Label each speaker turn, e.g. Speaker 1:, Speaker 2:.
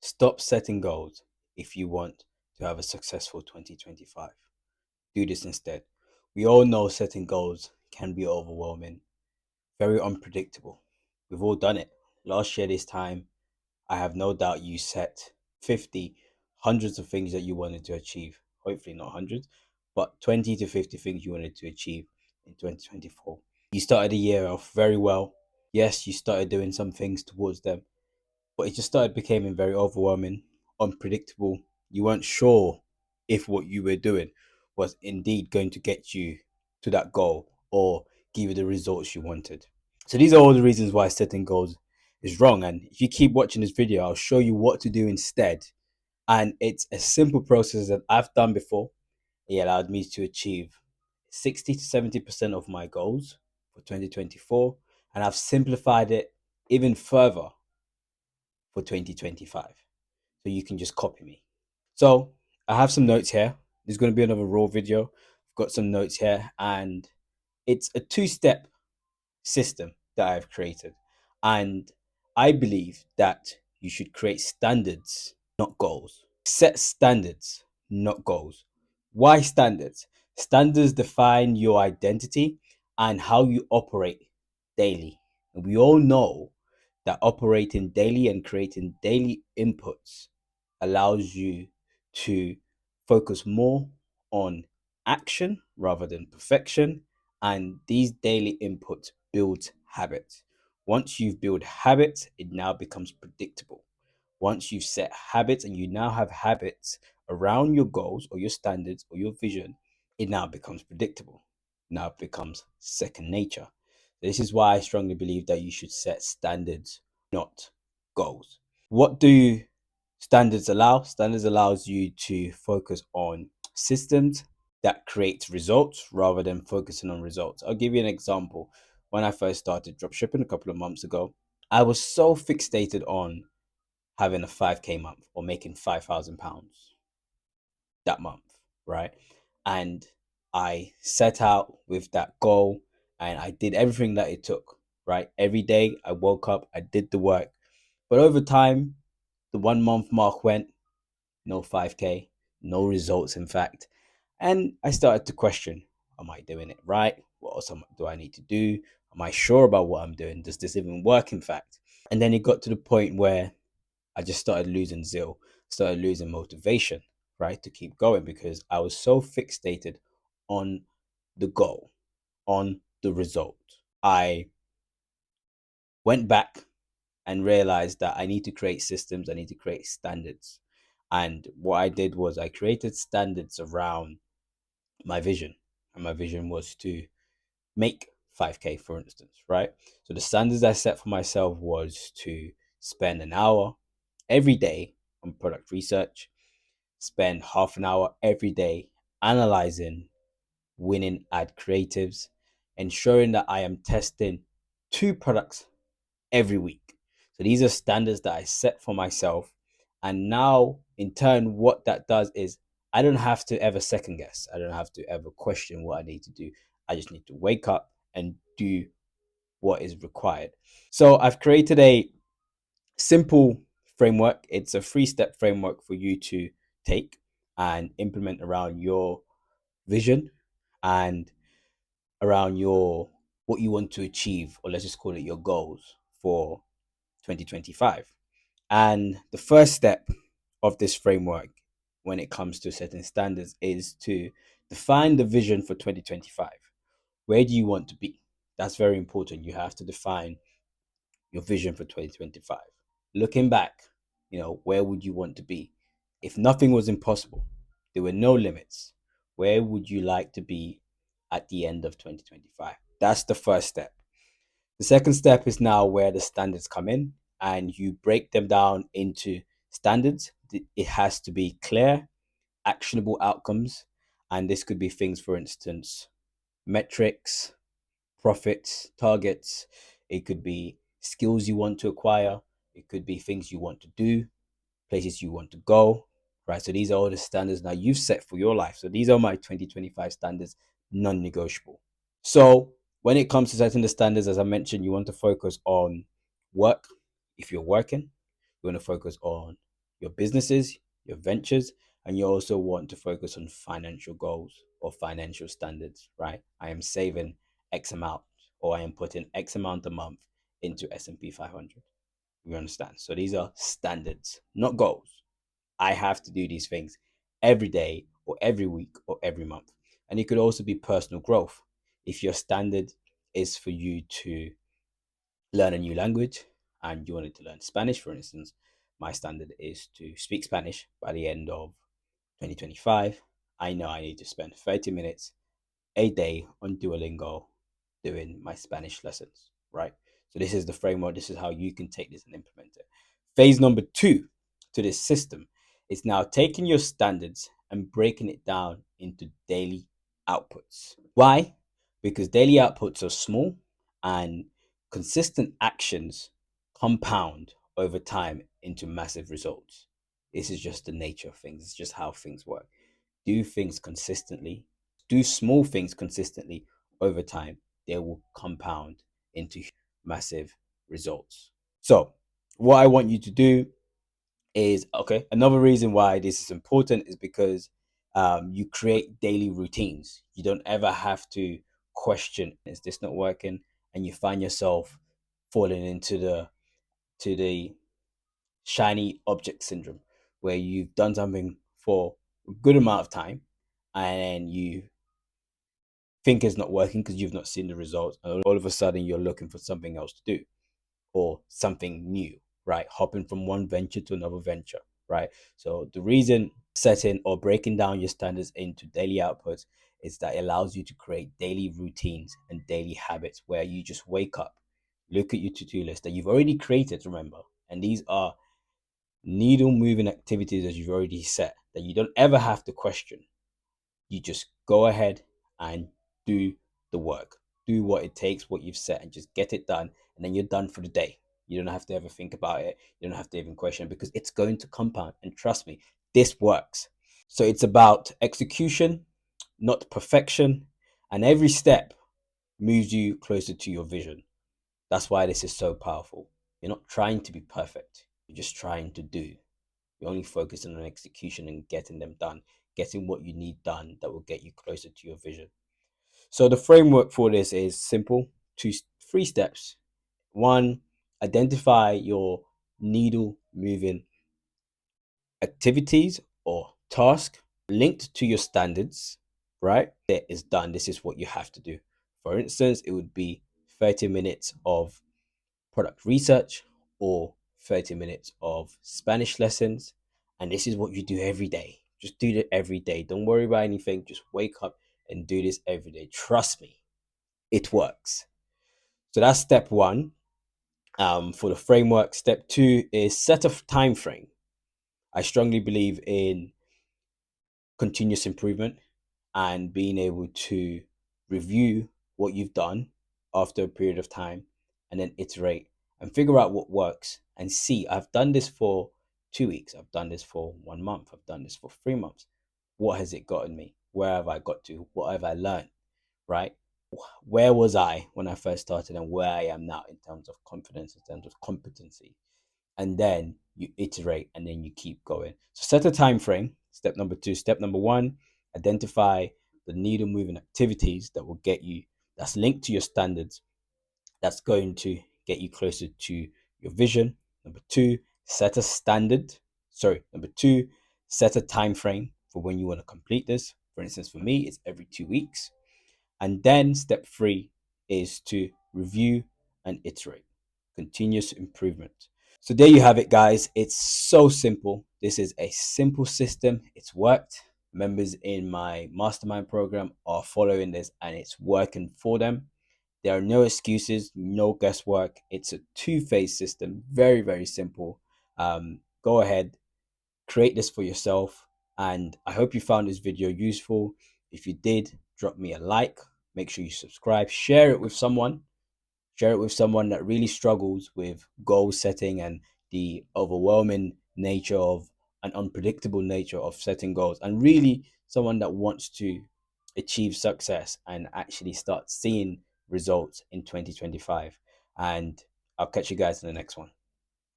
Speaker 1: Stop setting goals if you want to have a successful 2025. Do this instead. We all know setting goals can be overwhelming, very unpredictable. We've all done it. Last year, this time, I have no doubt you set 50, hundreds of things that you wanted to achieve. Hopefully, not hundreds, but 20 to 50 things you wanted to achieve in 2024. You started the year off very well. Yes, you started doing some things towards them, but it just started becoming very overwhelming, unpredictable. You weren't sure if what you were doing was indeed going to get you to that goal or give you the results you wanted. So these are all the reasons why setting goals is wrong. And if you keep watching this video, I'll show you what to do instead. And it's a simple process that I've done before. It allowed me to achieve 60 to 70% of my goals for 2024. And I've simplified it even further for 2025. So you can just copy me. So I have some notes here. There's going to be another raw video. I've got some notes here, and it's a two-step system that I've created. And I believe that you should create standards, not goals. Set standards, not goals. Why standards? Standards define your identity and how you operate daily. And we all know that operating daily and creating daily inputs allows you to focus more on action rather than perfection. And these daily inputs build habits. Once you've built habits, it now becomes predictable. Once you've set habits and you now have habits around your goals or your standards or your vision, it now becomes predictable. Now it becomes second nature. This is why I strongly believe that you should set standards, not goals. What do standards allow? Standards allows you to focus on systems that create results rather than focusing on results. I'll give you an example. When I first started dropshipping a couple of months ago, I was so fixated on having a 5K month or making £5,000 that month, right? And I set out with that goal and I did everything that it took, right? Every day I woke up, I did the work. But over time, the 1 month mark went, no 5K, no results, in fact. And I started to question, am I doing it right? What else do I need to do? Am I sure about what I'm doing? Does this even work, in fact? And then it got to the point where I just started losing zeal, started losing motivation, right, to keep going because I was so fixated on the goal, on the result. I went back and realized that I need to create systems, I need to create standards. And what I did was I created standards around my vision. And my vision was to make 5K, for instance, right? So the standards I set for myself was to spend an hour every day on product research, spend half an hour every day analyzing winning ad creatives, ensuring that I am testing 2 products every week. So these are standards that I set for myself. And now, in turn, what that does is I don't have to ever second guess. I don't have to ever question what I need to do. I just need to wake up and do what is required. So I've created a simple framework. It's a 3-step framework for you to take and implement around your vision and around your what you want to achieve, or let's just call it your goals for 2025. And the first step of this framework when it comes to setting standards is to define the vision for 2025. Where do you want to be? That's very important. You have to define your vision for 2025. Looking back, where would you want to be? If nothing was impossible, there were no limits, where would you like to be at the end of 2025? That's the first step. The second step is now where the standards come in and you break them down into standards. It has to be clear, actionable outcomes. And this could be things, for instance, metrics, profits, targets. It could be skills you want to acquire. It could be things you want to do, places you want to go, right? So these are all the standards now you've set for your life. So these are my 2025 standards, non-negotiable. So when it comes to setting the standards, as I mentioned, you want to focus on work. If you're working, you want to focus on your businesses, your ventures, and you also want to focus on financial goals or financial standards, right? I am saving X amount, or I am putting X amount a month into S&P 500. You understand? So these are standards, not goals. I have to do these things every day or every week or every month. And it could also be personal growth. If your standard is for you to learn a new language and you wanted to learn Spanish, for instance, my standard is to speak Spanish by the end of 2025. I know I need to spend 30 minutes a day on Duolingo doing my Spanish lessons, right? So this is the framework. This is how you can take this and implement it. Phase number 2 to this system is now taking your standards and breaking it down into daily outputs. Why? Because daily outputs are small and consistent actions compound over time into massive results. This is just the nature of things. It's just how things work. Do things consistently, do small things consistently over time, they will compound into massive results. So, what I want you to do is okay. Another reason why this is important is because you create daily routines. You don't ever have to question, is this not working? And you find yourself falling into the shiny object syndrome, where you've done something for a good amount of time and you think it's not working because you've not seen the results, and all of a sudden you're looking for something else to do or something new, right? Hopping from one venture to another venture, right? So the reason setting or breaking down your standards into daily outputs is that it allows you to create daily routines and daily habits where you just wake up, look at your to-do list that you've already created, remember, and these are needle moving activities as you've already set that you don't ever have to question. You just go ahead and do the work, do what it takes, what you've set, and just get it done. And then you're done for the day. You don't have to ever think about it. You don't have to even question it because it's going to compound. And trust me, this works. So it's about execution, not perfection. And every step moves you closer to your vision. That's why this is so powerful. You're not trying to be perfect, you're just trying to do. You're only focusing on execution and getting them done, getting what you need done that will get you closer to your vision. So the framework for this is simple: three steps. One, identify your needle moving activities or task linked to your standards, right? That is done. This is what you have to do. For instance, it would be 30 minutes of product research or 30 minutes of Spanish lessons. And this is what you do every day. Just do it every day. Don't worry about anything. Just wake up and do this every day. Trust me, it works. So that's step one for the framework. Step two is set a time frame. I strongly believe in continuous improvement and being able to review what you've done after a period of time and then iterate and figure out what works and see, I've done this for 2 weeks, I've done this for 1 month, I've done this for 3 months. What has it gotten me? Where have I got to? What have I learned? Right? Where was I when I first started and where I am now in terms of confidence, in terms of competency? And then you iterate and then you keep going. So set a time frame. Step number two. Step number one, identify the needle moving activities that will get you, that's linked to your standards, that's going to get you closer to your vision. Number two, set a standard. Sorry, number two, set a time frame for when you want to complete this. For instance, for me, it's every 2 weeks. And then step three is to review and iterate, continuous improvement. So there you have it, guys. It's so simple. This is a simple system. It's worked. Members in my mastermind program are following this and it's working for them. There are no excuses, no guesswork. It's a two-phase system. Very, very simple. Go ahead, create this for yourself. And I hope you found this video useful. If you did, drop me a like. Make sure you subscribe. Share it with someone that really struggles with goal setting and the overwhelming nature of an unpredictable nature of setting goals, and really someone that wants to achieve success and actually start seeing results in 2025. And I'll catch you guys in the next one.